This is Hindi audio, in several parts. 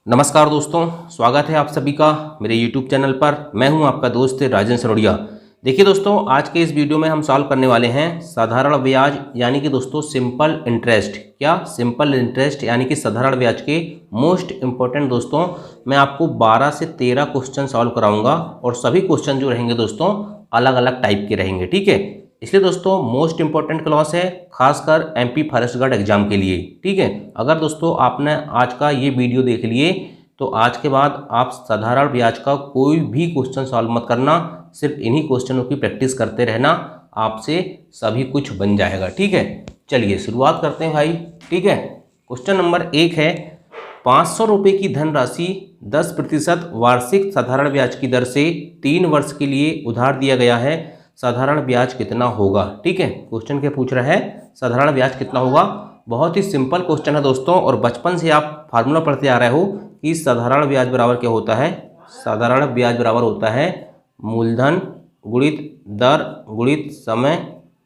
नमस्कार दोस्तों, स्वागत है आप सभी का मेरे YouTube चैनल पर। मैं हूं आपका दोस्त राजेंद्र सरोड़िया। देखिए दोस्तों, आज के इस वीडियो में हम सॉल्व करने वाले हैं साधारण ब्याज यानी कि दोस्तों सिंपल इंटरेस्ट। क्या सिंपल इंटरेस्ट यानी कि साधारण ब्याज के मोस्ट इंपॉर्टेंट दोस्तों मैं आपको 12 से 13 क्वेश्चन सॉल्व कराऊंगा और सभी क्वेश्चन जो रहेंगे दोस्तों अलग अलग टाइप के रहेंगे। ठीक है, इसलिए दोस्तों मोस्ट इंपॉर्टेंट क्लास है, खासकर एमपी फॉरेस्ट गार्ड एग्जाम के लिए। ठीक है, अगर दोस्तों आपने आज का ये वीडियो देख लिए तो आज के बाद आप साधारण ब्याज का कोई भी क्वेश्चन सॉल्व मत करना, सिर्फ इन्हीं क्वेश्चनों की प्रैक्टिस करते रहना, आपसे सभी कुछ बन जाएगा। ठीक है, चलिए शुरुआत करते हैं भाई। ठीक है, क्वेश्चन नंबर 1 है, 500 रुपये की धनराशि 10% वार्षिक साधारण ब्याज की दर से 3 वर्ष के लिए उधार दिया गया है, साधारण ब्याज कितना होगा। ठीक है, क्वेश्चन क्या पूछ रहा है, साधारण ब्याज कितना होगा। बहुत ही सिंपल क्वेश्चन है दोस्तों, और बचपन से आप फार्मूला पढ़ते आ रहे हो कि साधारण ब्याज बराबर क्या होता है। साधारण ब्याज बराबर होता है मूलधन गुणित दर गुणित समय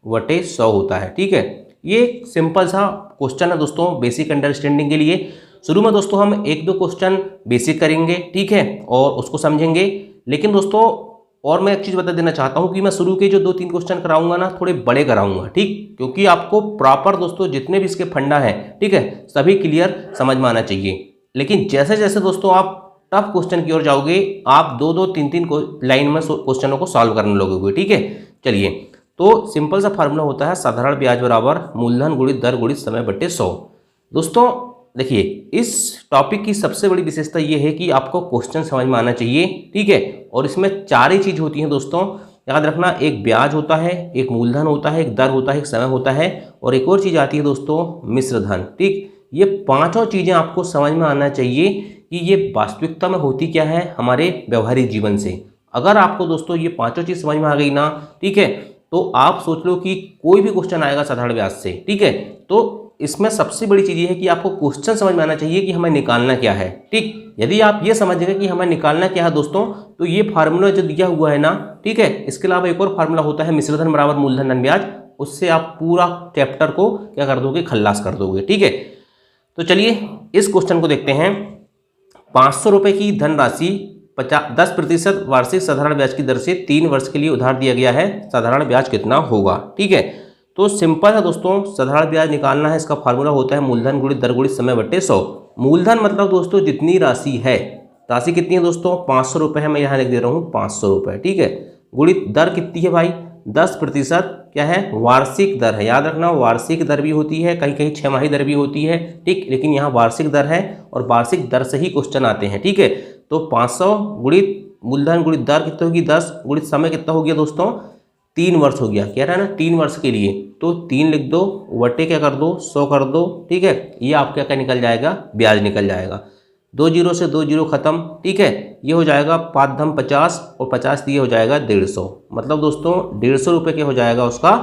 बटे 100 होता है। ठीक है, ये सिंपल सा क्वेश्चन है दोस्तों, बेसिक अंडरस्टैंडिंग के लिए। शुरू में दोस्तों हम 1-2 क्वेश्चन बेसिक करेंगे, ठीक है, और उसको समझेंगे। लेकिन दोस्तों और मैं एक चीज़ बता देना चाहता हूं कि मैं शुरू के जो 2-3 क्वेश्चन कराऊंगा ना, थोड़े बड़े कराऊंगा। ठीक, क्योंकि आपको प्रॉपर दोस्तों जितने भी इसके फंडा है, ठीक है, सभी क्लियर समझ में आना चाहिए। लेकिन जैसे जैसे दोस्तों आप टफ क्वेश्चन की ओर जाओगे, आप 2-2, 3-3 लाइन में क्वेश्चनों को सॉल्व करने लगोगे। ठीक है, चलिए, तो सिंपल सा फार्मूला होता है साधारण ब्याज बराबर मूलधन गुणित दर गुणित समय बटे 100। दोस्तों देखिए, इस टॉपिक की सबसे बड़ी विशेषता ये है कि आपको क्वेश्चन समझ में आना चाहिए। ठीक है, और इसमें 4 ही चीज़ होती हैं दोस्तों, याद रखना। एक ब्याज होता है, एक मूलधन होता है, एक दर होता है, एक समय होता है, और एक और चीज़ आती है दोस्तों मिश्र धन। ठीक, ये 5 चीज़ें आपको समझ में आना चाहिए कि ये वास्तविकता में होती क्या है हमारे व्यवहारिक जीवन से। अगर आपको दोस्तों ये 5 चीज़ समझ में आ गई ना, ठीक है, तो आप सोच लो कि कोई भी क्वेश्चन आएगा साधारण ब्याज से। ठीक है, तो इसमें सबसे बड़ी चीज़ ये है कि आपको क्वेश्चन समझ में आना चाहिए कि हमें निकालना क्या है। ठीक, यदि आप ये समझ गए कि हमें निकालना क्या है दोस्तों, तो ये फार्मूला जो दिया हुआ है ना, ठीक है, इसके अलावा एक और फार्मूला होता है मिश्रधन बराबर मूलधन धन ब्याज, उससे आप पूरा चैप्टर को क्या कर दोगे, खल्लास कर दोगे। ठीक है, तो चलिए इस क्वेश्चन को देखते हैं। 500 रुपये की धनराशि 10% वार्षिक साधारण ब्याज की दर से 3 वर्ष के लिए उधार दिया गया है, साधारण ब्याज कितना होगा। ठीक है, तो सिंपल है दोस्तों, साधारण ब्याज निकालना है, इसका फार्मूला होता है मूलधन गुणित दर गुणित समय बटे 100। मूलधन मतलब दोस्तों जितनी राशि है, राशि कितनी है दोस्तों, 500 रुपये है, मैं यहाँ लिख दे रहा हूँ 500 रुपये। ठीक है, गुणित दर कितनी है भाई, 10% क्या है, वार्षिक दर है। याद रखना, वार्षिक दर भी होती है, कहीं कहीं 6 माही दर भी होती है। ठीक, लेकिन यहाँ वार्षिक दर है और वार्षिक दर से ही क्वेश्चन आते हैं। ठीक है, तो 500 गुणित मूलधन गुणित दर कितना होगी 10 गुणित समय कितना हो गया दोस्तों 3 वर्ष हो गया। कह रहा है ना 3 वर्ष के लिए, तो 3 लिख दो, वटे क्या कर दो 100 कर दो। ठीक है, ये आपका क्या निकल जाएगा, ब्याज निकल जाएगा। 2 जीरो से 2 जीरो खत्म। ठीक है, ये हो जाएगा 5 धम 50 और 50 दिए हो जाएगा 150। मतलब दोस्तों 150 रुपये के हो जाएगा उसका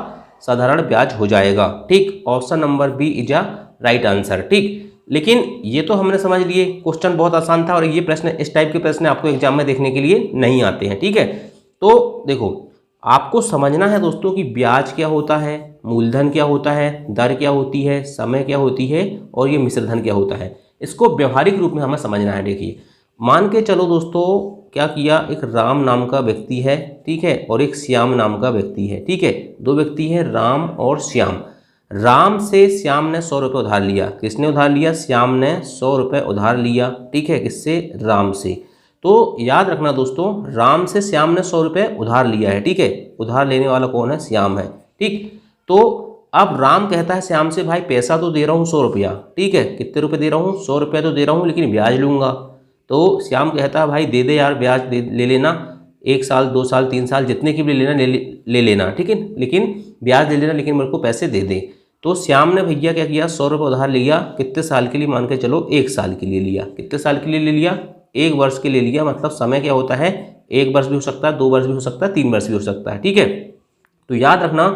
साधारण ब्याज हो जाएगा। ठीक, option number B is a right answer. ठीक, लेकिन ये तो हमने समझ लिए, क्वेश्चन बहुत आसान था, और ये प्रश्न, इस टाइप के प्रश्न आपको एग्जाम में देखने के लिए नहीं आते हैं। ठीक है, तो देखो आपको समझना है दोस्तों कि ब्याज क्या होता है, मूलधन क्या होता है, दर क्या होती है, समय क्या होती है, और ये मिश्रधन क्या होता है। इसको व्यवहारिक रूप में हमें समझना है। देखिए, मान के चलो दोस्तों, क्या किया, एक राम नाम का व्यक्ति है, ठीक है, और एक श्याम नाम का व्यक्ति है। ठीक है, 2 व्यक्ति हैं राम और श्याम। राम से श्याम ने 100 रुपये उधार लिया। किसने उधार लिया, श्याम ने 100 रुपये उधार लिया। ठीक है, किससे, राम से। तो याद रखना दोस्तों, राम से श्याम ने 100 रुपये उधार लिया है। ठीक है, उधार लेने वाला कौन है, श्याम है। ठीक, तो अब राम कहता है श्याम से, भाई पैसा तो दे रहा हूँ 100 रुपया, ठीक है, कितने रुपए दे रहा हूँ, 100 रुपये तो दे रहा हूँ, लेकिन ब्याज लूँगा। तो श्याम कहता है भाई दे दे यार, ब्याज ले लेना, 1 साल 2 साल 3 साल जितने की भी ले लेना। ठीक है, लेकिन ब्याज ले लेना, लेकिन मेरे को पैसे दे दे। तो श्याम ने भैया क्या किया, 100 रुपये उधार लिया। कितने साल के लिए, मान के चलो 1 साल के लिए लिया। कितने साल के लिए ले लिया, 1 वर्ष के लिए लिया। मतलब समय क्या होता है, 1 वर्ष भी हो सकता है, 2 वर्ष भी हो सकता है, 3 वर्ष भी हो सकता है। ठीक है, तो याद रखना,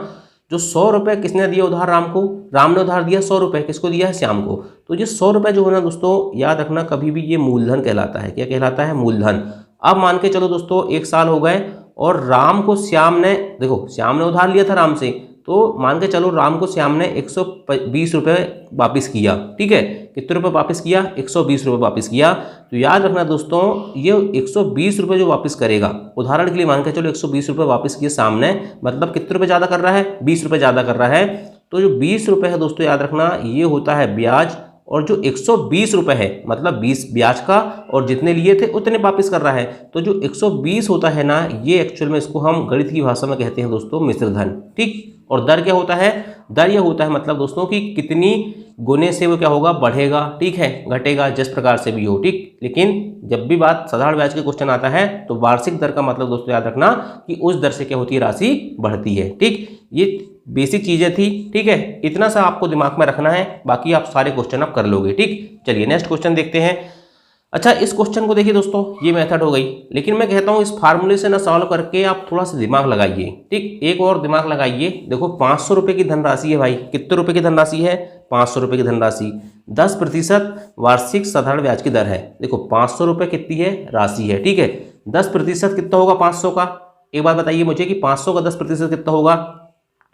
जो 100 रुपये किसने दिया उधार, राम को, राम ने उधार दिया 100 रुपये, किसको दिया है, श्याम को। तो ये 100 रुपये जो है ना दोस्तों, याद रखना कभी भी ये मूलधन कहलाता है। क्या कहलाता है, मूलधन। अब मान के चलो दोस्तों 1 साल हो गए, और राम को श्याम ने, देखो श्याम ने उधार लिया था राम से, तो मान के चलो राम को श्याम ने 120 रुपये वापिस किया। ठीक है, कितने रुपए वापस किया, 120 रुपये वापस किया। तो याद रखना दोस्तों, ये 120 रुपये जो वापस करेगा, उदाहरण के लिए मान के चलो 120 रुपये वापस किए सामने, मतलब कितने रुपये ज़्यादा कर रहा है, 20 रुपये ज़्यादा कर रहा है। तो जो 20 रुपये है दोस्तों, याद रखना ये होता है ब्याज, और जो 120 रुपये है मतलब 20 ब्याज का, और जितने लिए थे उतने वापस कर रहा है। तो जो 120 होता है ना, ये एक्चुअल में इसको हम गणित की भाषा में कहते हैं दोस्तों मिश्र धन, ठीक। और दर क्या होता है, दर यह होता है मतलब दोस्तों कि कितनी गुने से वो क्या होगा, बढ़ेगा, ठीक है, घटेगा, जिस प्रकार से भी हो, ठीक। लेकिन जब भी बात साधारण ब्याज के क्वेश्चन आता है तो वार्षिक दर का मतलब दोस्तों याद रखना कि उस दर से क्या होती है, राशि बढ़ती है, ठीक। ये बेसिक चीज़ें थी, ठीक है, इतना सा आपको दिमाग में रखना है, बाकी आप सारे क्वेश्चन आप कर लोगे, ठीक। चलिए नेक्स्ट क्वेश्चन देखते हैं। अच्छा, इस क्वेश्चन को देखिए दोस्तों, ये मेथड हो गई, लेकिन मैं कहता हूँ इस फार्मूले से ना सॉल्व करके आप थोड़ा सा दिमाग लगाइए, ठीक। एक और दिमाग लगाइए। देखो 500 रुपये की धनराशि है भाई, कितने रुपए की धनराशि है, 500 रुपये की धनराशि, 10% वार्षिक साधारण ब्याज की दर है। देखो 500 रुपये कितनी है, राशि है, ठीक है। 10% कितना होगा 500 का, एक बार बताइए मुझे कि 500 का 10% कितना होगा।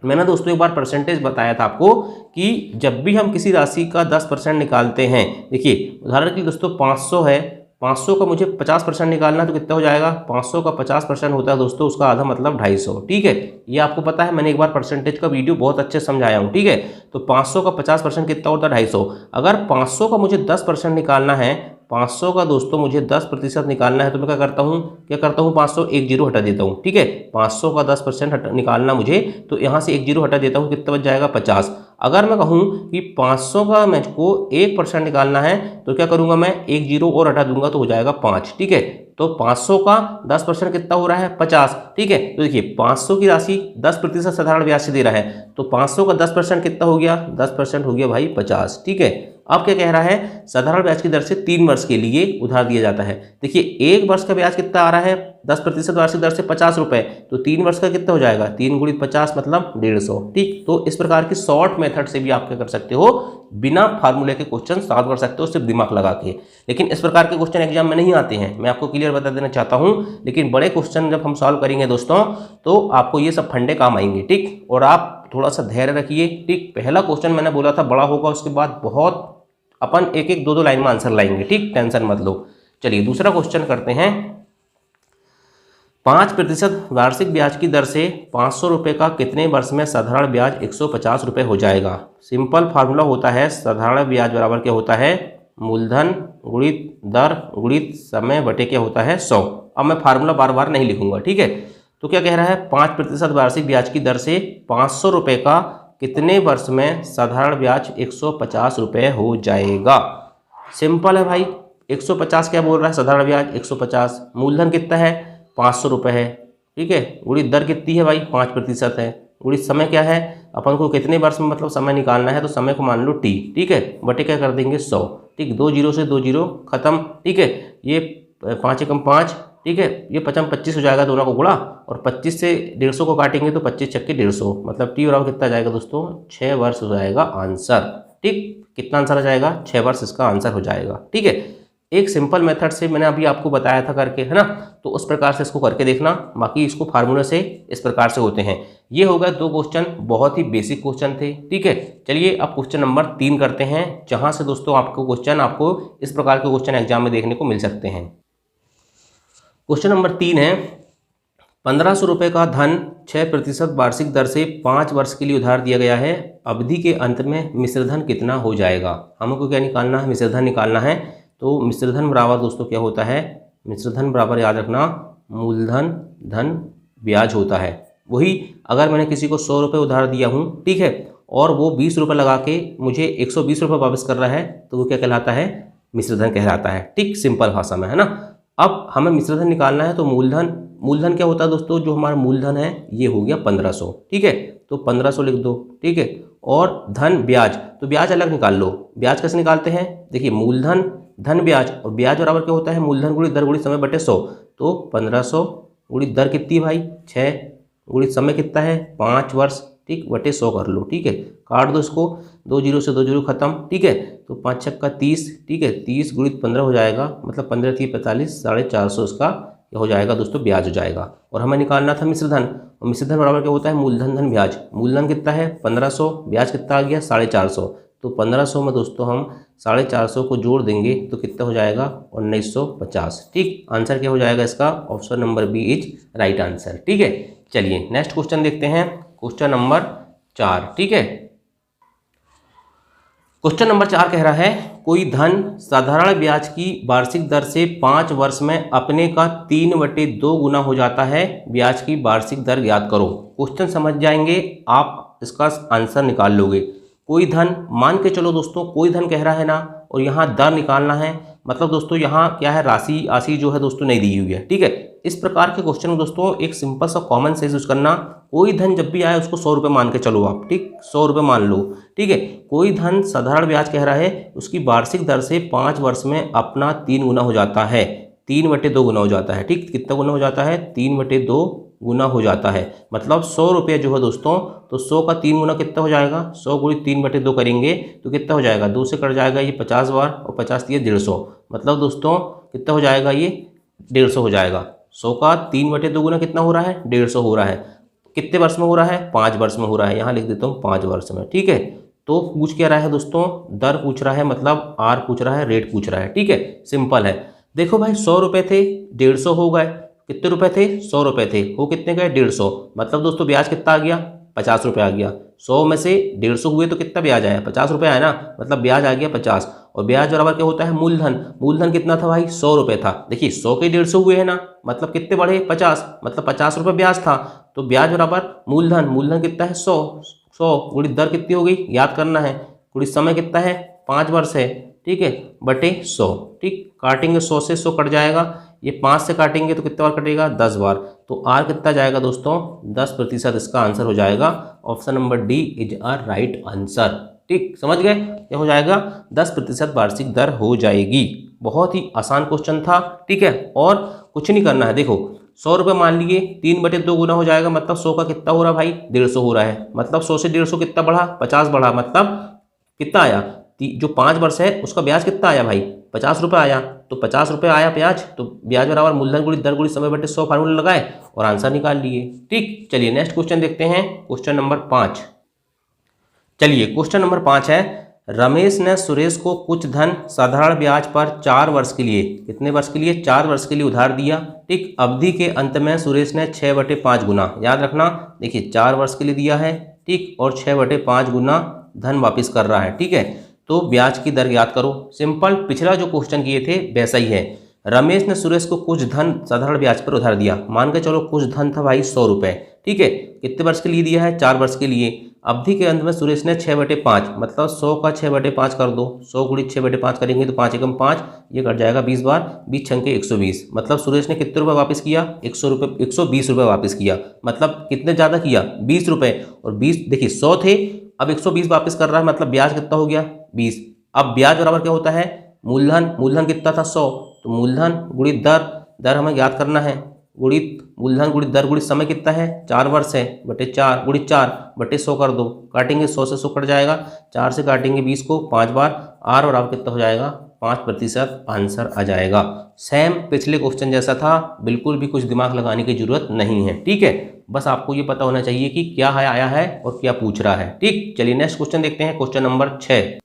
मैंने दोस्तों एक बार परसेंटेज बताया था आपको कि जब भी हम किसी राशि का 10% निकालते हैं, देखिए उदाहरण के लिए दोस्तों 500 है, 500 का मुझे 50% निकालना है तो कितना हो जाएगा, 500 का 50% होता है दोस्तों, उसका आधा मतलब 250, ठीक है। ये आपको पता है, मैंने एक बार परसेंटेज का वीडियो बहुत अच्छे से समझाया हूँ, ठीक है। तो 500 का 50% कितना होता है, 250। अगर 500 का मुझे 10% निकालना है, 500 का दोस्तों मुझे 10% निकालना है, तो मैं क्या करता हूँ 500 एक जीरो हटा देता हूँ, ठीक है। 500 का 10% निकालना मुझे, तो यहाँ से एक जीरो हटा देता हूँ, कितना बच जाएगा 50। अगर मैं कहूँ कि 500 का मुझको 1% निकालना है, तो क्या करूँगा मैं, एक जीरो और हटा दूंगा तो हो जाएगा 5, ठीक है। तो 500 का 10% कितना हो रहा है, 50, ठीक है। तो देखिए 500 की राशि 10% साधारण ब्याज से दे रहा है, तो 500 का 10% कितना हो गया, 10% हो गया भाई 50, ठीक है। अब क्या कह रहा है, साधारण ब्याज की दर से 3 वर्ष के लिए उधार दिया जाता है। देखिए 1 वर्ष का ब्याज कितना आ रहा है, 10% वार्षिक दर से 50 रुपये, तो 3 वर्ष का कितना हो जाएगा, 3 गुणित 50 मतलब 150, ठीक। तो इस प्रकार की शॉर्ट मेथड से भी आप क्या कर सकते हो, बिना फार्मूले के क्वेश्चन सॉल्व कर सकते हो, सिर्फ दिमाग लगा के। लेकिन इस प्रकार के क्वेश्चन एग्जाम में नहीं आते हैं, मैं आपको क्लियर बता देना चाहता हूँ। लेकिन बड़े क्वेश्चन जब हम सॉल्व करेंगे दोस्तों, तो आपको ये सब फंडे काम आएंगे, ठीक। और आप थोड़ा सा धैर्य रखिए, ठीक। पहला क्वेश्चन मैंने बोला था बड़ा होगा, उसके बाद बहुत अपन एक एक दो लाइन में आंसर लाएंगे, ठीक, टेंशन मत लो। चलिए दूसरा क्वेश्चन करते हैं। 5% वार्षिक ब्याज की दर से 500 रुपये का कितने वर्ष में साधारण ब्याज 150 रुपये हो जाएगा। सिंपल फार्मूला होता है, साधारण ब्याज बराबर क्या होता है, मूलधन गुणित दर गुणित समय बटे क्या होता है, 100। अब मैं फार्मूला बार बार नहीं लिखूंगा, ठीक है। तो क्या कह रहा है, 5% वार्षिक ब्याज की दर से 500 रुपये का कितने वर्ष में साधारण ब्याज 150 रुपये हो जाएगा। सिंपल है भाई, 150 क्या बोल रहा है, साधारण ब्याज 150, मूलधन कितना है 500 रुपये है, ठीक है, गुणित दर कितनी है भाई 5% है, गुणित समय क्या है, अपन को कितने वर्ष में मतलब समय निकालना है, तो समय को मान लो t, ठीक है, बटे क्या कर देंगे 100, ठीक। 2 जीरो से 2 जीरो खत्म, ठीक है। ये 5 एकम 5, ठीक है, ये 25 हो जाएगा, दोनों को गुणा, और 25 से 150 को काटेंगे तो 25 छक्के 150, मतलब टी बराबर कितना जाएगा दोस्तों, 6 वर्ष हो जाएगा आंसर, ठीक। कितना आंसर आ जाएगा, 6 वर्ष इसका आंसर हो जाएगा, ठीक है। एक सिंपल मेथड से मैंने अभी आपको बताया था करके, है ना, तो उस प्रकार से इसको करके देखना, बाकी इसको फार्मूले से इस प्रकार से होते हैं। ये हो गए 2 क्वेश्चन, बहुत ही बेसिक क्वेश्चन थे, ठीक है। चलिए अब क्वेश्चन नंबर 3 करते हैं, जहां से दोस्तों आपको इस प्रकार के क्वेश्चन एग्जाम में देखने को मिल सकते हैं। क्वेश्चन नंबर 3 है, 1500 रुपये का धन 6% वार्षिक दर से 5 वर्ष के लिए उधार दिया गया है। अवधि के अंत में मिश्रधन कितना हो जाएगा। हमको क्या निकालना है, मिश्रधन निकालना है। तो मिश्रधन बराबर दोस्तों क्या होता है, मिश्रधन बराबर याद रखना मूलधन धन ब्याज होता है। वही अगर मैंने किसी को 100 रुपये उधार दिया हूँ, ठीक है, और वो 20 रुपये लगा के मुझे 120 रुपये वापस कर रहा है, तो वो क्या कहलाता है, मिश्रधन कहलाता है, ठीक, सिंपल भाषा में, है ना। अब हमें मिश्रधन निकालना है, तो मूलधन क्या होता है दोस्तों, जो हमारा मूलधन है ये हो गया 1500, ठीक है, तो 1500 लिख दो, ठीक है। और धन ब्याज, तो ब्याज अलग निकाल लो। ब्याज कैसे निकालते हैं, देखिए मूलधन धन ब्याज, और ब्याज बराबर क्या होता है, मूलधन गुणित दर गुणित समय बटे 100। तो 1500 गुणित दर कितनी भाई 6, गुणित समय कितना है 5 वर्ष, ठीक, बटे 100 कर लो, ठीक है। काट दो इसको, 2 जीरो से 2 जीरो खत्म, ठीक है। तो 5 छक्का 30, ठीक है, 30 गुणित 15 हो जाएगा, मतलब 15 थी 45, 450 इसका हो जाएगा दोस्तों, ब्याज हो जाएगा। और हमें निकालना था मिश्रधन, और मिश्रधन बराबर क्या होता है, मूलधन धन ब्याज। मूलधन कितना है 1500, ब्याज कितना आ गया 450, तो 1500 में दोस्तों हम 450 को जोड़ देंगे तो कितना हो जाएगा 1950। ठीक, आंसर क्या हो जाएगा इसका? Option number B is right answer. ठीक है, चलिए नेक्स्ट क्वेश्चन देखते हैं, क्वेश्चन नंबर 4। ठीक है, क्वेश्चन नंबर 4 कह रहा है कोई धन साधारण ब्याज की वार्षिक दर से 5 वर्ष में अपने का 3/2 गुना हो जाता है, ब्याज की वार्षिक दर ज्ञात करो। क्वेश्चन समझ जाएंगे आप इसका आंसर निकाल लोगे। कोई धन, मान के चलो दोस्तों कोई धन कह रहा है ना, और यहाँ दर निकालना है, मतलब दोस्तों यहाँ क्या है, राशि जो है दोस्तों नहीं दी हुई है। ठीक है, इस प्रकार के क्वेश्चन में दोस्तों एक सिंपल सा कॉमन सेंस यूज करना। कोई धन जब भी आए उसको 100 रुपये मान के चलो आप। ठीक, 100 रुपये मान लो। ठीक है, कोई धन साधारण ब्याज कह रहा है, उसकी वार्षिक दर से 5 वर्ष में अपना 3 गुना हो जाता है, 3/2 गुना हो जाता है। ठीक, कितना गुना हो जाता है? 3/2 गुना हो जाता है। मतलब 100 रुपये जो है दोस्तों, तो 100 का 3 गुना कितना हो जाएगा? 100 गुणित 3/2 करेंगे तो कितना हो जाएगा? 2 से कट जाएगा ये 50 बार, और 50 दिए 150। मतलब दोस्तों कितना हो जाएगा? ये 150 हो जाएगा। 100 का 3/2 गुना कितना हो रहा है? 150 हो रहा है। कितने वर्ष में हो रहा है? 5 वर्ष में हो रहा है। यहाँ लिख देता हूँ 5 वर्ष में। ठीक है, तो पूछ क्या रहा है दोस्तों? दर पूछ रहा है, मतलब आर पूछ रहा है, रेट पूछ रहा है। ठीक है, सिंपल है। देखो भाई 100 रुपये थे, 150 हो गए। कितने रुपए थे? 100 रुपये थे, वो कितने गए? 150। मतलब दोस्तों ब्याज कितना आ गया? 50 रुपये आ गया। 100 में से 150 हुए तो कितना ब्याज आया? 50 रुपये आया ना, मतलब ब्याज आ गया 50। और ब्याज बराबर क्या होता है? मूलधन। मूलधन कितना था भाई? 100 रुपये था। देखिए 100 के 150 हुए है ना, मतलब कितने बढ़े? 50, मतलब 50 रुपये ब्याज था। तो ब्याज बराबर मूलधन, मूलधन कितना है? 100। 100 गुणित दर कितनी हो गई? याद करना है। गुणित समय कितना है? 5 वर्ष है। ठीक है, बटे 100। ठीक, काटेंगे 100 से 100 कट जाएगा, ये 5 से काटेंगे तो कितने बार कटेगा? 10 बार। तो आर कितना जाएगा दोस्तों? 10% इसका आंसर हो जाएगा। Option number D is are right answer. ठीक, समझ गए? क्या हो जाएगा? 10% वार्षिक दर हो जाएगी। बहुत ही आसान क्वेश्चन था। ठीक है, और कुछ नहीं करना है। देखो 100 रुपये मान लिए, 3/2 गुना हो जाएगा, मतलब 100 का कितना हो रहा है भाई? 150 हो रहा है। मतलब 100 से 150 कितना बढ़ा? 50 बढ़ा। मतलब कितना आया? जो 5 वर्ष है उसका ब्याज कितना आया भाई? 50 रुपये आया। तो 50 रुपये आया ब्याज, तो ब्याज बराबर मूलधन गुणित दर गुणित समय बटे 100 फार्मूला लगाए और आंसर निकाल लिए। ठीक, चलिए नेक्स्ट क्वेश्चन देखते हैं, क्वेश्चन नंबर 5। चलिए क्वेश्चन नंबर 5 है, रमेश ने सुरेश को कुछ धन साधारण ब्याज पर 4 वर्ष के लिए, कितने वर्ष के लिए? 4 वर्ष के लिए उधार दिया। ठीक, अवधि के अंत में सुरेश ने 6/5 गुना, याद रखना, देखिए 4 वर्ष के लिए दिया है। ठीक, और 6/5 गुना धन वापिस कर रहा है। ठीक है, तो ब्याज की दर याद करो। सिंपल, पिछला जो क्वेश्चन किए थे वैसा ही है। रमेश ने सुरेश को कुछ धन साधारण ब्याज पर उधार दिया। मान के चलो कुछ धन था भाई 100 रुपये। ठीक है, कितने वर्ष के लिए दिया है? 4 वर्ष के लिए। अवधि के अंत में सुरेश ने 6/5, मतलब 100 का 6/5 कर दो। 100 गुणित 6/5 करेंगे तो 5 एकम 5, ये कट जाएगा 20 बार, 20 छंके 120। मतलब सुरेश ने कितने रुपये वापस किया? 120 रुपये वापस किया। मतलब कितने ज़्यादा किया? 20 रुपये। और 20, देखिए 100 थे, अब 120 वापस कर रहा है, मतलब ब्याज कितना हो गया? 20। अब ब्याज बराबर क्या होता है? मूलधन। मूलधन कितना था? 100। तो मूलधन गुणित दर, दर हमें याद करना है, गुणित मूलधन गुणित दर गुणित समय कितना है? 4 वर्ष है, बटे 4 गुणित 4 बटे 100 कर दो। काटेंगे 100 से 100 कट जाएगा, 4 से काटेंगे 20 को 5 बार, आर और आप कितना हो जाएगा? 5% आंसर आ जाएगा। सेम पिछले क्वेश्चन जैसा था, बिल्कुल भी कुछ दिमाग लगाने की जरूरत नहीं है। ठीक है, बस आपको ये पता होना चाहिए कि क्या है आया है और क्या पूछ रहा है। ठीक, चलिए नेक्स्ट क्वेश्चन देखते हैं, क्वेश्चन नंबर 6।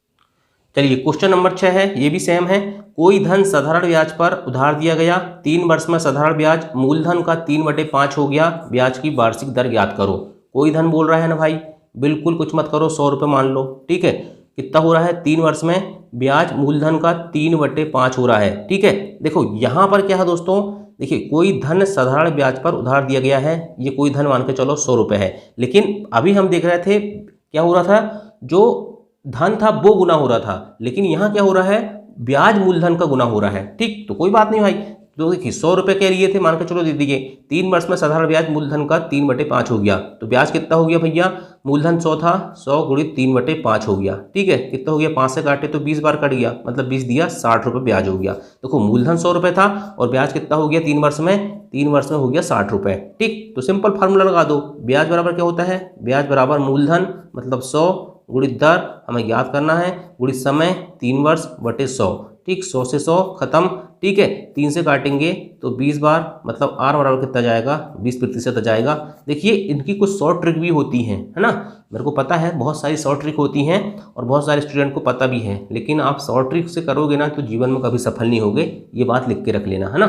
चलिए क्वेश्चन नंबर 6 है, ये भी सेम है। कोई धन साधारण ब्याज पर उधार दिया गया, 3 वर्ष में साधारण ब्याज मूलधन का 3/5 हो गया, ब्याज की वार्षिक दर ज्ञात करो। कोई धन बोल रहा है ना भाई, बिल्कुल कुछ मत करो, 100 रुपये मान लो। ठीक है, कितना हो रहा है? 3 वर्ष में ब्याज मूलधन का 3/5 हो रहा है। ठीक है, देखो यहाँ पर क्या है दोस्तों, देखिए कोई धन साधारण ब्याज पर उधार दिया गया है, ये कोई धन मान के चलो 100 रुपये है। लेकिन अभी हम देख रहे थे क्या हो रहा था, जो धन था वो गुना हो रहा था, लेकिन यहाँ क्या हो रहा है? ब्याज मूलधन का गुना हो रहा है। ठीक, तो कोई बात नहीं भाई, तो देखिए 100 रुपये के लिए थे, मान के चलो दे दीजिए, 3 वर्ष में साधारण ब्याज मूलधन का 3/5 हो गया, तो ब्याज कितना हो गया भैया? मूलधन 100 था, 100 गुणित 3/5 हो गया। ठीक है, कितना हो गया? 5 से काटे तो 20 बार कट गया, मतलब 20 दिया, 60 रुपये ब्याज हो गया। देखो मूलधन 100 रुपये था और ब्याज कितना हो गया 3 वर्ष में? 3 वर्ष में हो गया 60 रुपये। ठीक, तो सिंपल फार्मूला लगा दो, ब्याज बराबर क्या होता है? ब्याज बराबर मूलधन मतलब 100 गुणित दर हमें याद करना है, गुणित समय 3 वर्ष बटे 100। ठीक, 100 से 100 खत्म, ठीक है। 3 से काटेंगे तो 20 बार, मतलब R बराबर कितना जाएगा, 20% आ जाएगा। देखिए इनकी कुछ शॉर्ट ट्रिक भी होती हैं, है ना, मेरे को पता है बहुत सारी शॉर्ट ट्रिक होती हैं और बहुत सारे स्टूडेंट को पता भी है, लेकिन आप शॉर्ट ट्रिक से करोगे ना तो जीवन में कभी सफल नहीं होगे, ये बात लिख के रख लेना, है ना।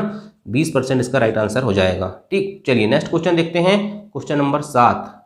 20% इसका राइट आंसर हो जाएगा, ठीक। चलिए नेक्स्ट क्वेश्चन देखते हैं, क्वेश्चन नंबर 7।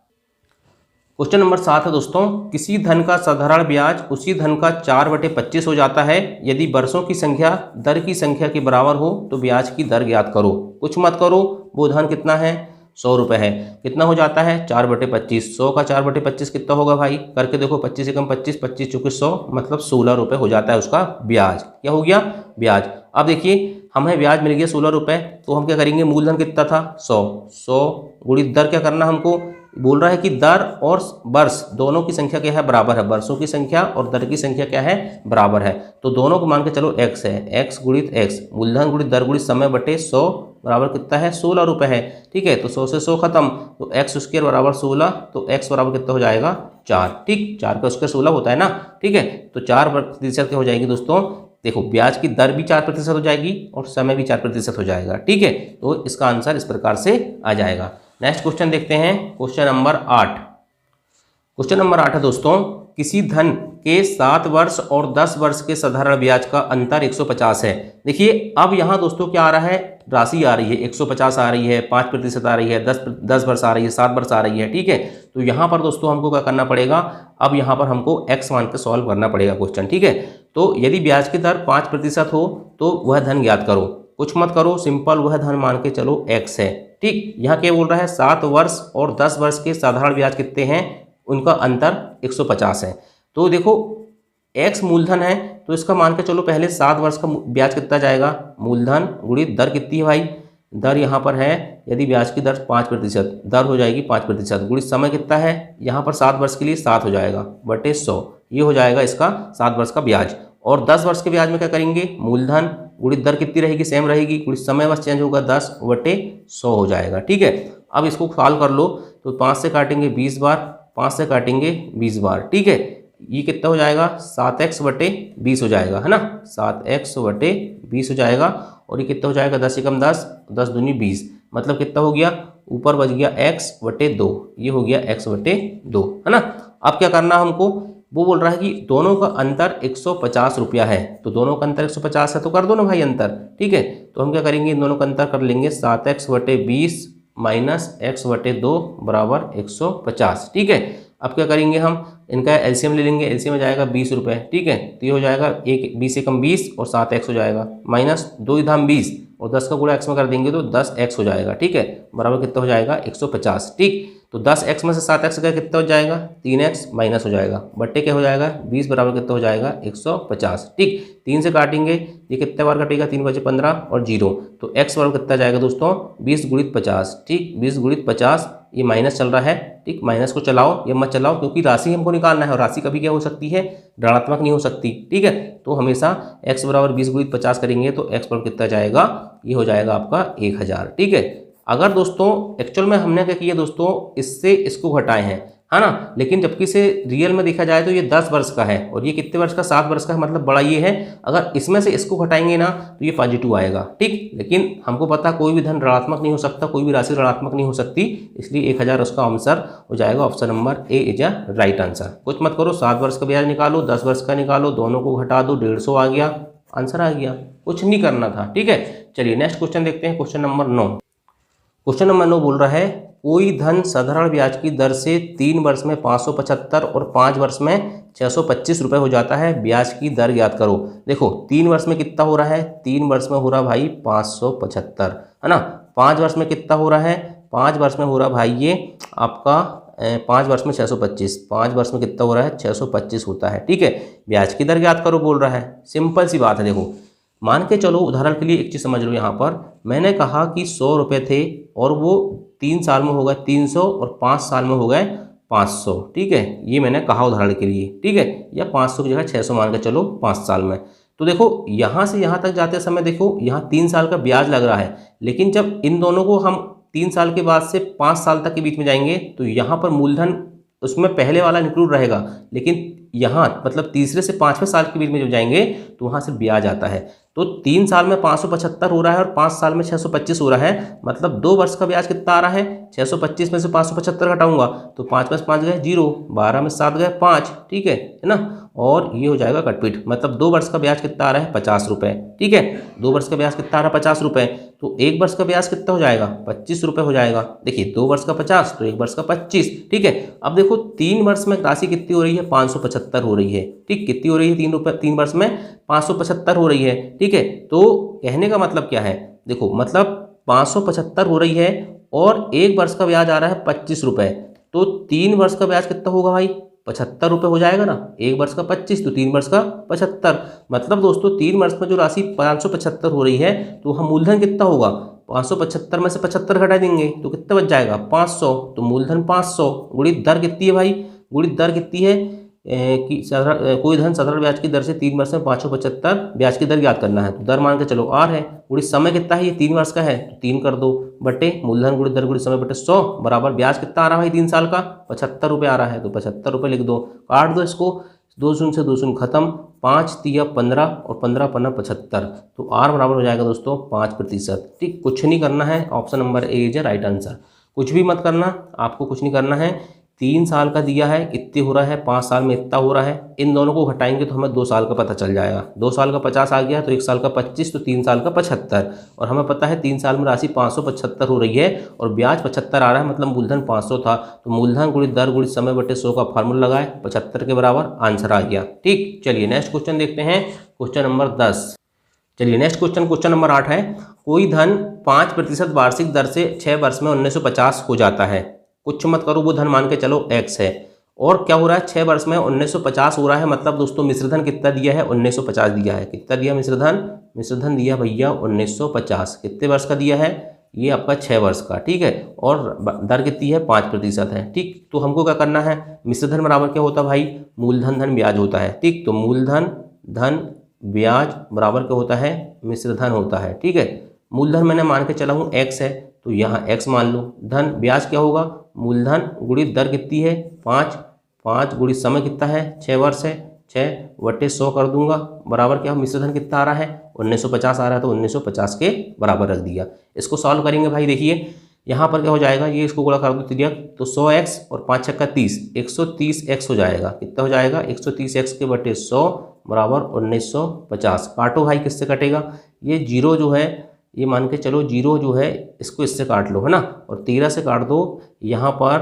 क्वेश्चन नंबर 7 है दोस्तों, किसी धन का साधारण ब्याज उसी धन का 4/25 हो जाता है, यदि वर्षों की संख्या दर की संख्या के बराबर हो तो ब्याज की दर ज्ञात करो। कुछ मत करो, वो धन कितना है, 100 रुपये है, कितना हो जाता है 4/25, 100 का 4/25 कितना होगा भाई, करके देखो, 25 एकम 25, 25 चौके 100, मतलब 16 रुपये हो जाता है उसका ब्याज। क्या हो गया, ब्याज। अब देखिए हमें ब्याज मिल गया 16 रुपये, तो हम क्या करेंगे, मूलधन कितना था 100 गुणित दर, क्या करना हमको, बोल रहा है कि दर और वर्ष दोनों की संख्या क्या है, बराबर है, वर्षों की संख्या और दर की संख्या क्या है, बराबर है, तो दोनों को मान के चलो x है, x गुणित x, मूलधन गुणित दर गुणित समय बटे 100 बराबर कितना है, 16 रुपये है, ठीक है। तो 100 से 100 खत्म, तो x स्क्वायर बराबर 16, तो x बराबर कितना हो जाएगा 4, ठीक, 4 का स्क्वायर 16 होता है ना, ठीक है। तो 4% क्या हो जाएगी दोस्तों, देखो ब्याज की दर भी 4% हो जाएगी और समय भी 4% हो जाएगा, ठीक है। तो इसका आंसर इस प्रकार से आ जाएगा। नेक्स्ट क्वेश्चन देखते हैं, क्वेश्चन नंबर 8। क्वेश्चन नंबर 8 है दोस्तों, किसी धन के 7 वर्ष और 10 वर्ष के साधारण ब्याज का अंतर 150 है। देखिए अब यहाँ दोस्तों क्या आ रहा है, राशि आ रही है, 150 आ रही है, 5% आ रही है, 10 वर्ष आ रही है, 7 वर्ष आ रही है, ठीक है। तो यहाँ पर दोस्तों हमको क्या करना पड़ेगा, अब यहाँ पर हमको x मान के सॉल्व करना पड़ेगा क्वेश्चन, ठीक है। तो यदि ब्याज की दर 5% हो तो वह धन ज्ञात करो। कुछ मत करो, सिंपल वह धन मान के चलो x है, ठीक। यहाँ क्या बोल रहा है, 7 वर्ष और 10 वर्ष के साधारण ब्याज कितने हैं, उनका अंतर 150 है। तो देखो x मूलधन है, तो इसका मान के चलो पहले 7 वर्ष का ब्याज कितना जाएगा, मूलधन गुणित दर कितनी है भाई, दर यहाँ पर है, यदि ब्याज की दर 5%, दर हो जाएगी 5%, गुणित समय कितना है, यहाँ पर 7 वर्ष के लिए 7 हो जाएगा बटे 100, ये हो जाएगा इसका 7 वर्ष का ब्याज। और 10 वर्ष के ब्याज में क्या करेंगे, मूलधन गुणित दर कितनी रहेगी, सेम रहेगी, गुणित समय बस चेंज होगा, 10/100 हो जाएगा, ठीक है। अब इसको सॉल्व कर लो, तो 5 से काटेंगे 20 बार, 5 से काटेंगे 20 बार, ठीक है। ये कितना हो जाएगा, 7x/20 हो जाएगा, है ना, 7x/20 हो जाएगा। और ये कितना हो जाएगा, 10 एकम 10, 10 दूनी 20, मतलब कितना हो गया, ऊपर बच गया x/2, ये हो गया x/2, है ना। अब क्या करना हमको, वो बोल रहा है कि दोनों का अंतर 150 रुपया है, तो दोनों का अंतर 150 है, तो कर दो ना भाई अंतर, ठीक है। तो हम क्या करेंगे, इन दोनों का अंतर कर लेंगे, 7x/20 माइनस x/2 बराबर 150, ठीक है। अब क्या करेंगे, हम इनका एलसीएम ले लेंगे, एलसीएम में जाएगा 20 रुपये, ठीक है। तो ये हो जाएगा 20 एकम 20 और 7x हो जाएगा, माइनस 2 धाम 20 और 10 का गुणा x में कर देंगे तो 10x हो जाएगा, ठीक है, बराबर कितना हो जाएगा 150, ठीक। तो 10x में से 7x का कितना हो जाएगा, 3x माइनस हो जाएगा, बट्टे क्या हो जाएगा 20 बराबर कितना हो जाएगा 150, ठीक। 3 से काटेंगे, ये कितने बार कटेगा, 3 बचे 15 और 0, तो x बराबर कितना जाएगा दोस्तों 20 गुणित 50, ठीक, 20 गुणित 50, ये माइनस चल रहा है, ठीक, माइनस को चलाओ, ये मत चलाओ, क्योंकि राशि हमको निकालना है और राशि कभी क्या हो सकती है, ऋणात्मक नहीं हो सकती, ठीक है। तो हमेशा x बराबर 20 गुणित 50 करेंगे तो x बराबर कितना जाएगा, ये हो जाएगा आपका 1000, ठीक है। अगर दोस्तों एक्चुअल में हमने क्या किया दोस्तों, इससे इसको घटाए हैं, है ना, लेकिन जबकि इसे रियल में देखा जाए तो ये 10 वर्ष का है और ये कितने वर्ष का, 7 वर्ष का है, मतलब बड़ा ये है। अगर इसमें से इसको घटाएंगे ना तो ये पॉजिटिव आएगा, ठीक। लेकिन हमको पता कोई भी धन ऋणात्मक नहीं हो सकता, कोई भी राशि ऋणात्मक नहीं हो सकती, इसलिए 1000 उसका आंसर हो जाएगा, option number A is a right answer. कुछ मत करो, 7 वर्ष का ब्याज निकालो, 10 वर्ष का निकालो, दोनों को घटा दो, 150 आ गया, आंसर आ गया, कुछ नहीं करना था, ठीक है। चलिए नेक्स्ट क्वेश्चन देखते हैं, क्वेश्चन नंबर 9। क्वेश्चन नंबर 9 बोल रहा है, कोई धन साधारण ब्याज की दर से 3 वर्ष में 575 और 5 वर्ष में 625 रुपये हो जाता है, ब्याज की दर ज्ञात करो। देखो 3 वर्ष में कितना हो रहा है, 3 वर्ष में हो रहा भाई 575, है ना। 5 वर्ष में कितना हो रहा है, 5 वर्ष में हो रहा भाई ये आपका 5 वर्ष में 625, 5 वर्ष में कितना हो रहा है 625 होता है, ठीक है। ब्याज की दर ज्ञात करो बोल रहा है, सिंपल सी बात है। देखो मान के चलो, उदाहरण के लिए एक चीज़ समझ लो, यहाँ पर मैंने कहा कि 100 रुपये थे और वो 3 साल में हो गए 300 और 5 साल में हो गए 500, ठीक है, ये मैंने कहा उदाहरण के लिए, ठीक है, या 500 की जगह 600 मान के चलो 5 साल में। तो देखो यहाँ से यहाँ तक जाते समय देखो यहाँ 3 साल का ब्याज लग रहा है, लेकिन जब इन दोनों को हम 3 साल के बाद से 5 साल तक के बीच में जाएंगे तो यहाँ पर मूलधन उसमें पहले वाला इंक्लूड रहेगा, लेकिन यहाँ मतलब तीसरे से 5वें साल के बीच में जब जाएंगे तो वहाँ से ब्याज आता है। तो 3 साल में 575 हो रहा है और 5 साल में 625 हो रहा है, मतलब 2 वर्ष का ब्याज कितना आ रहा है, 625 में से 575 घटाऊंगा तो 5 में 5 गए 0, 12 में 7 गए 5, ठीक है ना। और ये हो जाएगा कटपीट, मतलब 2 वर्ष का ब्याज कितना आ रहा है 50 रुपये, ठीक है। 2 वर्ष का ब्याज कितना आ रहा है 50 रुपये, तो 1 वर्ष का ब्याज कितना हो जाएगा 25 रुपये हो जाएगा। देखिए 2 वर्ष का 50 तो 1 वर्ष का 25, ठीक है। अब देखो 3 वर्ष में राशि कितनी हो रही है 575 हो रही है, ठीक। कितनी हो रही है 3 वर्ष में 575 हो रही है, ठीक है। तो कहने का मतलब क्या है, देखो मतलब 575 हो रही है और 1 वर्ष का ब्याज आ रहा है 25 रुपये, तो 3 वर्ष का ब्याज कितना होगा भाई 75 रुपये हो जाएगा ना। 1 वर्ष का 25 तो 3 वर्ष का 75, मतलब दोस्तों 3 वर्ष में जो राशि 575 हो रही है तो वहाँ मूलधन कितना होगा 575 में से 75 घटा देंगे तो कितना बच जाएगा 500, तो मूलधन 500 गुणित दर कितनी है भाई, गुणित दर कितनी है कि कोई धन साधारण ब्याज की दर से 3 वर्ष में 575 ब्याज की दर याद करना है, तो दर मान के चलो R है, गुणित समय कितना है ये 3 वर्ष का है तो 3 कर दो, बटे मूलधन गुणित दर गुणित समय बटे 100 बराबर ब्याज कितना आ रहा है भाई 3 साल का 75 रुपये आ रहा है, तो 75 रुपये लिख दो, काट दो इसको, 2 शून्य से 2 शून्य खत्म, 5 तिया 15 और 15 पन्ना 75, तो R बराबर हो जाएगा दोस्तों 5%, ठीक। कुछ नहीं करना है, option number A is right answer, कुछ भी मत करना, आपको कुछ नहीं करना है। 3 साल का दिया है कितने हो रहा है 5 साल में इतना हो रहा है, इन दोनों को घटाएंगे तो हमें 2 साल का पता चल जाएगा, 2 साल का 50 आ गया तो 1 साल का 25 तो 3 साल का 75, और हमें पता है 3 साल में राशि 575 हो रही है और ब्याज 75 आ रहा है, मतलब मूलधन 500 था, तो मूलधन गुणित दर गुणित समय बटे 100 का फार्मूला लगाए 75 के बराबर आंसर आ गया, ठीक। चलिए नेक्स्ट क्वेश्चन देखते हैं, क्वेश्चन नंबर 10। चलिए नेक्स्ट क्वेश्चन नंबर 8 है, कोई धन 5% वार्षिक दर से 6 वर्ष में 1950 हो जाता है, कुछ मत करो, वो धन मान के चलो x है, और क्या हो रहा है 6 वर्ष में 1950 हो रहा है, मतलब दोस्तों मिश्रधन कितना दिया है 1950 दिया है, कितना दिया मिश्रधन दिया भैया 1950, कितने वर्ष का दिया है ये आपका 6 वर्ष का, ठीक है, और दर कितनी है 5% है, ठीक। तो हमको क्या करना है, मिश्रधन बराबर क्या होता है भाई मूलधन धन ब्याज होता है, ठीक। तो मूलधन धन ब्याज बराबर क्या होता है मिश्रधन होता है, ठीक है। मूलधन मैंने मान के चला हूँ x है तो यहाँ x मान लो, धन ब्याज क्या होगा मूलधन गुणित दर कितनी है 5 गुणित समय कितना है 6 वर्ष है, 6 बटे 100 कर दूंगा बराबर क्या मिश्रधन कितना आ रहा है 1950 आ रहा है, तो 1950 के बराबर रख दिया। इसको सॉल्व करेंगे भाई, देखिए यहाँ पर क्या हो जाएगा, ये इसको गुणा कर दो तिर्यक, तो 100x और 5 छक्का 30, 130x हो जाएगा, कितना हो जाएगा 130x के बटे 100 बराबर 1950। काटो भाई, किससे कटेगा, ये जीरो जो है ये मान के चलो जीरो जो है इसको इससे काट लो है ना, और 13 से काट दो यहाँ पर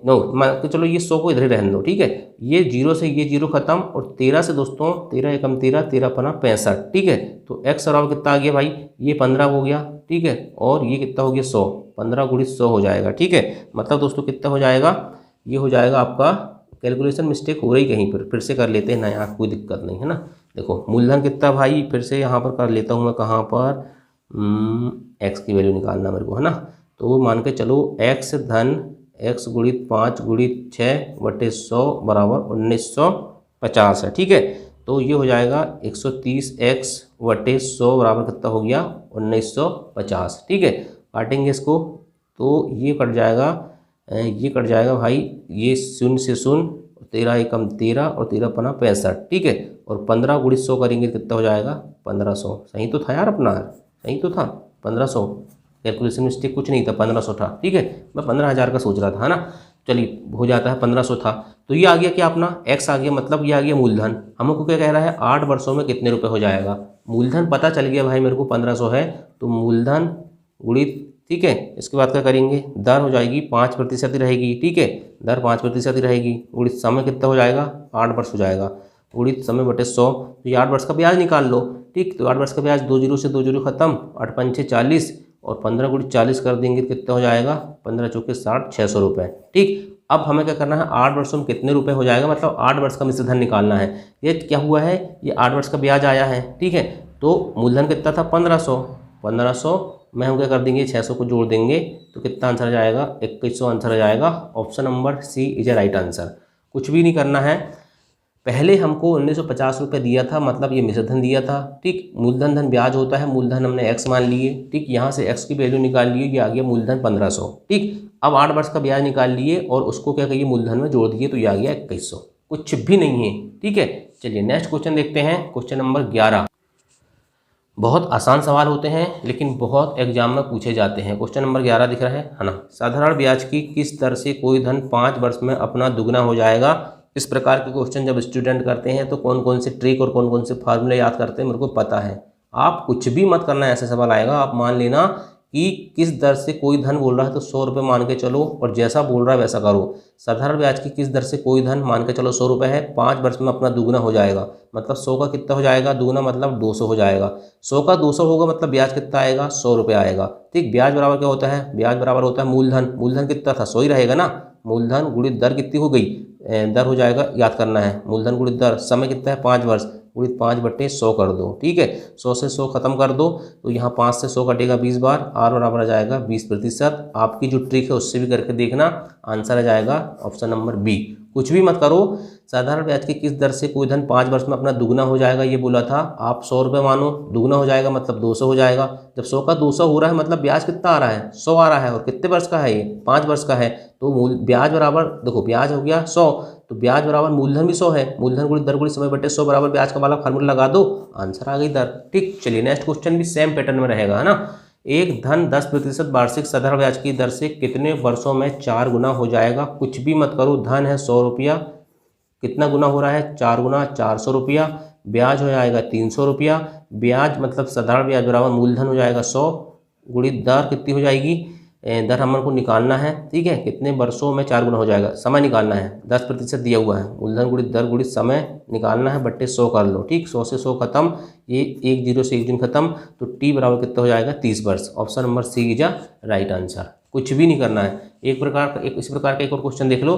नो मान के चलो ये 100 को इधर ही रहने दो, ठीक है। ये जीरो से ये जीरो खत्म, और 13 से दोस्तों 13 एकम 13, 13 पना 65, ठीक है। तो x बराबर कितना आ गया भाई, ये 15 हो गया, ठीक है, और ये कितना हो गया 100, 15 गुणित 100 हो जाएगा, ठीक है। मतलब दोस्तों कितना हो जाएगा, ये हो जाएगा आपका, कैलकुलेशन मिस्टेक हो रही कहीं पर, फिर से कर लेते हैं ना, यहाँ कोई दिक्कत नहीं है ना। देखो मूलधन कितना भाई, फिर से यहाँ पर कर लेता हूँ मैं, कहाँ पर x की वैल्यू निकालना मेरे को है ना, तो वो मान के चलो x धन x गुणित 5 गुणित 6 बटे 100 बराबर 1950 है, ठीक है। तो ये हो जाएगा 130x बटे 100 बराबर कितना हो गया 1950, ठीक है। काटेंगे इसको तो ये कट जाएगा भाई, ये 0 से 0, 13 एकम 13 और 13 पना 65, ठीक है, और 15 गुणित 100 करेंगे कितना हो जाएगा 1500। सही तो था यार अपना, सही तो था 1500, कैलकुलेशन मिस्टेक कुछ नहीं था, 1500 था, ठीक है। मैं 15,000 का सोच रहा था है ना, चलिए हो जाता है 1500 था। तो ये आ गया क्या अपना x आ गया, मतलब ये आ गया मूलधन। हमको क्या कह रहा है 8 वर्षों में कितने रुपए हो जाएगा, मूलधन पता चल गया भाई मेरे को 1500 है, तो मूलधन गुणित, ठीक है, इसके बाद क्या करेंगे, दर हो जाएगी 5% ही रहेगी, ठीक है, दर 5% ही रहेगी, गुणित समय कितना हो जाएगा 8 वर्ष हो जाएगा, गुणित समय बटे 100, तो ये 8 वर्ष का ब्याज निकाल लो, ठीक। तो 8 वर्ष का ब्याज 2 जीरो से 2 जीरो खत्म, 8 पंचे 40 और 15 गुणित 40 कर देंगे कितना हो जाएगा 15 चौके 60, 600 रुपये, ठीक। अब हमें क्या करना है 8 वर्षों में कितने रुपए हो जाएगा, मतलब 8 वर्ष का मिश्रधन निकालना है। ये क्या हुआ है, ये 8 वर्ष का ब्याज आया है, ठीक है। तो मूलधन कितना था 1500 में हम क्या कर देंगे 600 को जोड़ देंगे तो कितना आंसर आ जाएगा 2100 आंसर आ जाएगा। Option number C is a right answer. कुछ भी नहीं करना है, पहले हमको 1950 रुपये दिया था, मतलब ये मिश्रधन दिया था, ठीक। मूलधन धन ब्याज होता है, मूलधन हमने x मान लिए, ठीक। यहाँ से x की वैल्यू निकाल लिए, ये आ गया मूलधन 1500, ठीक। अब 8 वर्ष का ब्याज निकाल लिए और उसको क्या कहिए मूलधन में जोड़ दिए, तो ये आ गया 2100, कुछ भी नहीं है। ठीक है, चलिए नेक्स्ट क्वेश्चन देखते हैं, क्वेश्चन नंबर 11। बहुत आसान सवाल होते हैं लेकिन बहुत एग्जाम में पूछे जाते हैं। क्वेश्चन नंबर 11 दिख रहा है ना। साधारण ब्याज की किस दर से कोई धन 5 वर्ष में अपना दुगना हो जाएगा। इस प्रकार के क्वेश्चन जब स्टूडेंट करते हैं तो कौन कौन से ट्रिक और कौन कौन से फार्मूले याद करते हैं मेरे को पता है। आप कुछ भी मत करना, ऐसे सवाल आएगा आप मान लेना कि किस दर से कोई धन बोल रहा है तो 100 रुपये मान के चलो और जैसा बोल रहा है वैसा करो। साधारण ब्याज की किस दर से कोई धन मान के चलो 100 रुपये है, 5 वर्ष में अपना दुगना हो जाएगा, मतलब 100 का कितना हो जाएगा दुगना, मतलब 200 हो जाएगा। 100 का 200 होगा मतलब ब्याज कितना आएगा 100 रुपये आएगा। ठीक, ब्याज बराबर क्या होता है, ब्याज बराबर होता है मूलधन। मूलधन कितना था 100 ही रहेगा ना, मूलधन गुणित दर कितनी हो गई, दर हो जाएगा, याद करना है मूलधन गुणित दर। समय कितना है 5 वर्ष, गुणित 5/100 कर दो। ठीक है, 100 से 100 खत्म कर दो तो यहाँ 5 से 100 कटेगा 20 बार, आर बराबर आ जाएगा 20%। आपकी जो ट्रिक है उससे भी करके देखना, आंसर आ जाएगा ऑप्शन नंबर बी। कुछ भी मत करो, साधारण ब्याज की किस दर से कोई धन 5 वर्ष में अपना दुगना हो जाएगा ये बोला था। आप 100 रुपये मानो, दुगना हो जाएगा मतलब 200 हो जाएगा। जब 100 का 200 हो रहा है मतलब ब्याज कितना आ रहा है 100 आ रहा है, और कितने वर्ष का है ये 5 वर्ष का है। तो मूल ब्याज बराबर देखो, ब्याज हो गया 100 तो ब्याज बराबर मूलधन भी 100 है, मूलधन गुणित दर गुणित समय बटे 100 बराबर ब्याज का वाला फार्मूला लगा दो, आंसर आ गई दर। ठीक, चलिए नेक्स्ट क्वेश्चन भी सेम पैटर्न में रहेगा, है ना। एक धन 10% वार्षिक साधारण ब्याज की दर से कितने वर्षों में 4 गुना हो जाएगा। कुछ भी मत करो, धन है 100 रुपया, कितना गुना हो रहा है 4 गुना, 400 रुपया, ब्याज हो जाएगा 300 रुपया, ब्याज मतलब साधारण ब्याज बराबर मूलधन हो जाएगा 100 गुणित दर कितनी हो जाएगी, दर हम को निकालना है। ठीक है, कितने वर्षों में 4 गुना हो जाएगा, समय निकालना है, 10% दिया हुआ है, मूलधन गुणित दर गुणित समय निकालना है, बट्टे 100 कर लो। ठीक, 100 से 100 खत्म, ये 1 0 से 1 दिन खत्म, तो टी बराबर कितना हो जाएगा 30 वर्ष। Option number C is a right answer. कुछ भी नहीं करना है। इस प्रकार का एक और क्वेश्चन देख लो।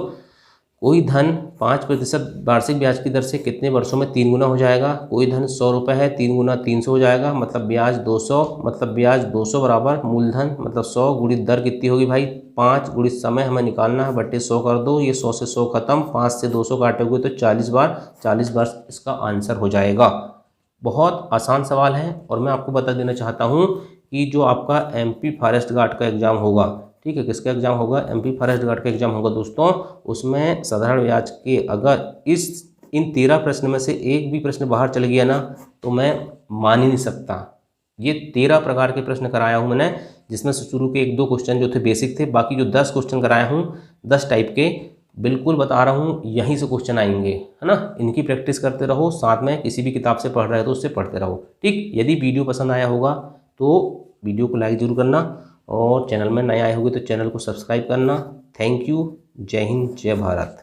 कोई धन 5% वार्षिक ब्याज की दर से कितने वर्षों में 3 गुना हो जाएगा। कोई धन 100 रुपये है, 3 गुना 300 हो जाएगा, मतलब ब्याज 200, मतलब ब्याज 200 बराबर मूलधन मतलब 100 गुणित दर कितनी होगी भाई 5 गुणित समय हमें निकालना है, बट्टे 100 कर दो, ये 100 से 100 खत्म, 5 से 200 काटोगे तो 40 बार, 40 वर्ष इसका आंसर हो जाएगा। बहुत आसान सवाल है और मैं आपको बता देना चाहता हूँ कि जो आपका MP फॉरेस्ट गार्ड का एग्जाम होगा, ठीक है, किसका एग्जाम होगा MP फॉरेस्ट गार्ड का एग्जाम होगा दोस्तों, उसमें साधारण ब्याज के अगर इन 13 प्रश्न में से एक भी प्रश्न बाहर चल गया ना तो मैं मान ही नहीं सकता। ये 13 प्रकार के प्रश्न कराया हूँ मैंने, जिसमें से शुरू के 1-2 क्वेश्चन जो थे बेसिक थे, बाकी जो 10 क्वेश्चन कराया हूँ 10 टाइप के, बिल्कुल बता रहा हूँ यहीं से क्वेश्चन आएंगे, है ना। इनकी प्रैक्टिस करते रहो, साथ में किसी भी किताब से पढ़ रहे हो तो उससे पढ़ते रहो। ठीक, यदि वीडियो पसंद आया होगा तो वीडियो को लाइक जरूर करना और चैनल में नए आए होंगे तो चैनल को सब्सक्राइब करना। थैंक यू, जय हिंद, जय भारत।